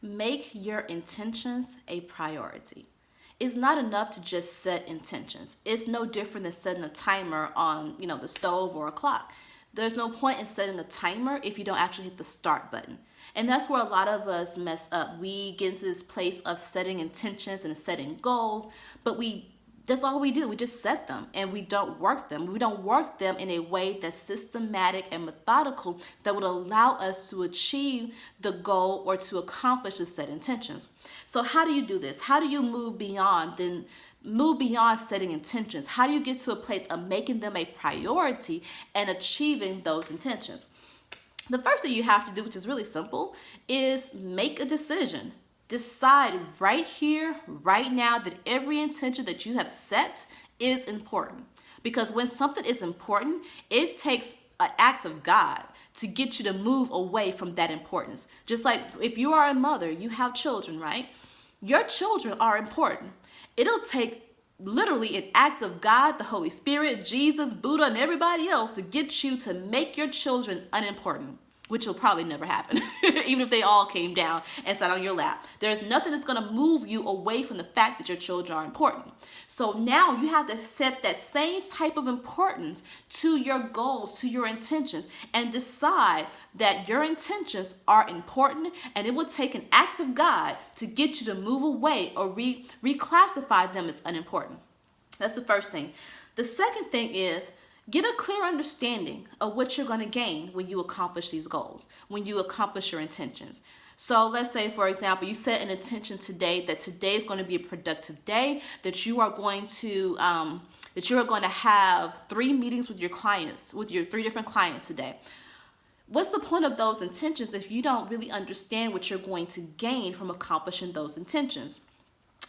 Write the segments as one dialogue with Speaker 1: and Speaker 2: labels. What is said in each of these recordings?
Speaker 1: Make your intentions a priority. It's not enough to just set intentions. It's no different than setting a timer on, the stove or a clock. There's no point in setting a timer if you don't actually hit the start button. And that's where a lot of us mess up. We get into this place of setting intentions and setting goals, but that's all we do. We just set them and we don't work them. We don't work them in a way that's systematic and methodical that would allow us to achieve the goal or to accomplish the set intentions. So how do you do this? How do you move beyond setting intentions? How do you get to a place of making them a priority and achieving those intentions? The first thing you have to do, which is really simple, is make a decision. Decide right here, right now, that every intention that you have set is important. Because when something is important, it takes an act of God to get you to move away from that importance. Just like if you are a mother, you have children, right? Your children are important. It'll take literally an act of God, the Holy Spirit, Jesus, Buddha, and everybody else to get you to make your children unimportant, which will probably never happen, even if they all came down and sat on your lap. There's nothing that's gonna move you away from the fact that your children are important. So now you have to set that same type of importance to your goals, to your intentions, and decide that your intentions are important, and it will take an act of God to get you to move away or reclassify them as unimportant. That's the first thing. The second thing is, get a clear understanding of what you're going to gain when you accomplish these goals, when you accomplish your intentions. So let's say, for example, you set an intention today that today is going to be a productive day, that you are going to have 3 meetings with your clients, with your 3 different clients today. What's the point of those intentions if you don't really understand what you're going to gain from accomplishing those intentions?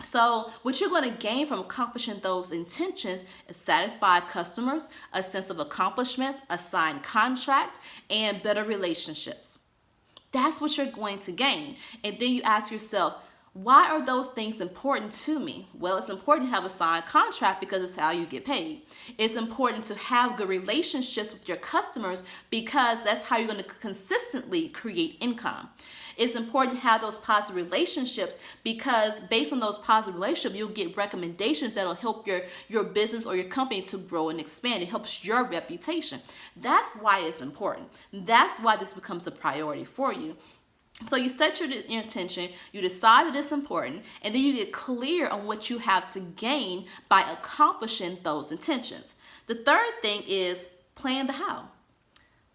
Speaker 1: So what you're going to gain from accomplishing those intentions is satisfied customers, a sense of accomplishments, a signed contract, and better relationships. That's what you're going to gain. And then you ask yourself, why are those things important to me? Well, it's important to have a signed contract because it's how you get paid. It's important to have good relationships with your customers because that's how you're going to consistently create income. It's important to have those positive relationships because based on those positive relationships, you'll get recommendations that'll help your business or your company to grow and expand. It helps your reputation. That's why it's important. That's why this becomes a priority for you. So you set your intention, you decide that it's important, and then you get clear on what you have to gain by accomplishing those intentions. The third thing is plan the how.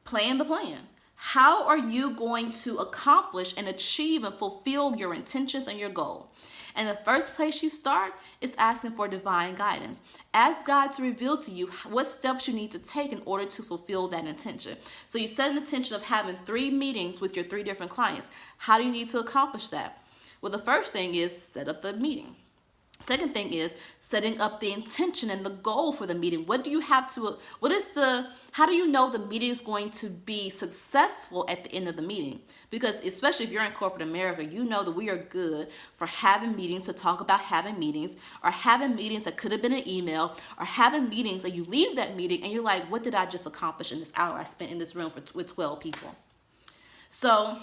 Speaker 1: Plan the plan. How are you going to accomplish and achieve and fulfill your intentions and your goal? And the first place you start is asking for divine guidance. Ask God to reveal to you what steps you need to take in order to fulfill that intention. So you set an intention of having 3 meetings with your 3 different clients. How do you need to accomplish that? Well, the first thing is set up the meeting. Second thing is setting up the intention and the goal for the meeting. How do you know the meeting is going to be successful at the end of the meeting? Because especially if you're in corporate America, you know that we are good for having meetings to talk about having meetings, or having meetings that could have been an email, or having meetings that you leave that meeting and you're like, what did I just accomplish in this hour I spent in this room with 12 people? So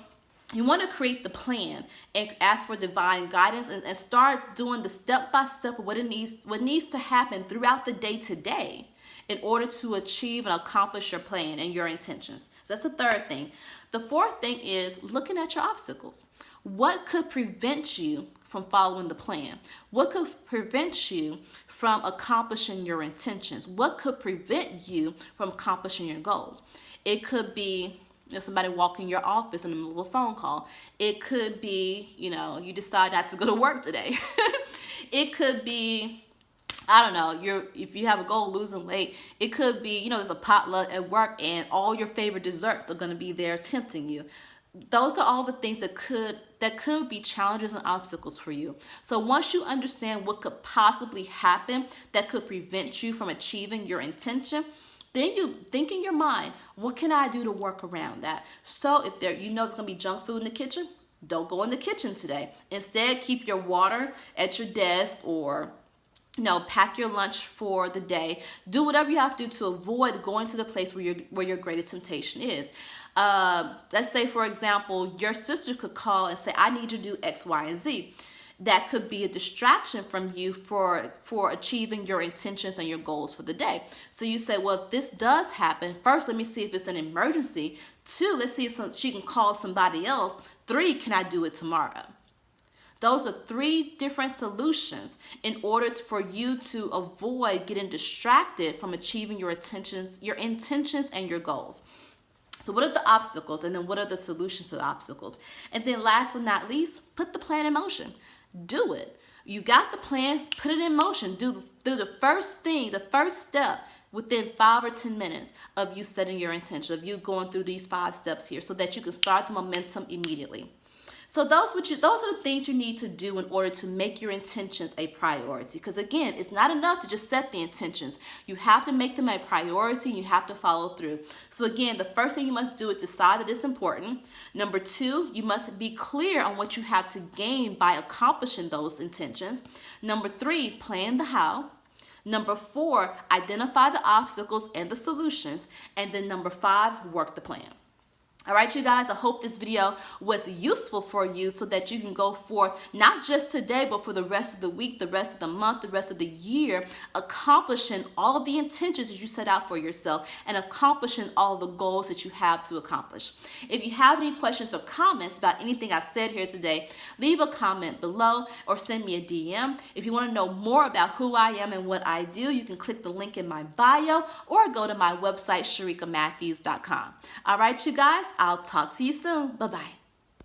Speaker 1: you want to create the plan and ask for divine guidance and start doing the step-by-step of what needs to happen throughout the day today in order to achieve and accomplish your plan and your intentions. So that's the third thing. The fourth thing is looking at your obstacles. What could prevent you from following the plan? What could prevent you from accomplishing your intentions? What could prevent you from accomplishing your goals? It could be somebody walking your office in the middle of a phone call. It could be, you decide not to go to work today. It could be, I don't know, if you have a goal of losing weight, it could be, there's a potluck at work and all your favorite desserts are going to be there tempting you. Those are all the things that could be challenges and obstacles for you. So once you understand what could possibly happen that could prevent you from achieving your intention, then you think in your mind, what can I do to work around that? So if there's going to be junk food in the kitchen, don't go in the kitchen today. Instead, keep your water at your desk or pack your lunch for the day. Do whatever you have to do to avoid going to the place where your greatest temptation is. Let's say, for example, your sister could call and say, I need you to do X, Y, and Z. That could be a distraction from you for achieving your intentions and your goals for the day. So you say, well, if this does happen, first, let me see if it's an emergency. 2, let's see if she can call somebody else. 3, can I do it tomorrow? Those are 3 different solutions in order for you to avoid getting distracted from achieving your intentions and your goals. So what are the obstacles, and then what are the solutions to the obstacles? And then last but not least, put the plan in motion. Do it. You got the plan, put it in motion. Do the first step within 5 or 10 minutes of you setting your intention, of you going through these 5 steps here, so that you can start the momentum immediately. So those are the things you need to do in order to make your intentions a priority. Because again, it's not enough to just set the intentions. You have to make them a priority. You have to follow through. So again, the first thing you must do is decide that it's important. Number 2, you must be clear on what you have to gain by accomplishing those intentions. Number 3, plan the how. Number 4, identify the obstacles and the solutions. And then number 5, work the plan. All right, you guys, I hope this video was useful for you so that you can go forth, not just today, but for the rest of the week, the rest of the month, the rest of the year, accomplishing all of the intentions that you set out for yourself and accomplishing all of the goals that you have to accomplish. If you have any questions or comments about anything I said here today, leave a comment below or send me a DM. If you want to know more about who I am and what I do, you can click the link in my bio or go to my website, sharikamatthews.com. All right, you guys, I'll talk to you soon. Bye-bye.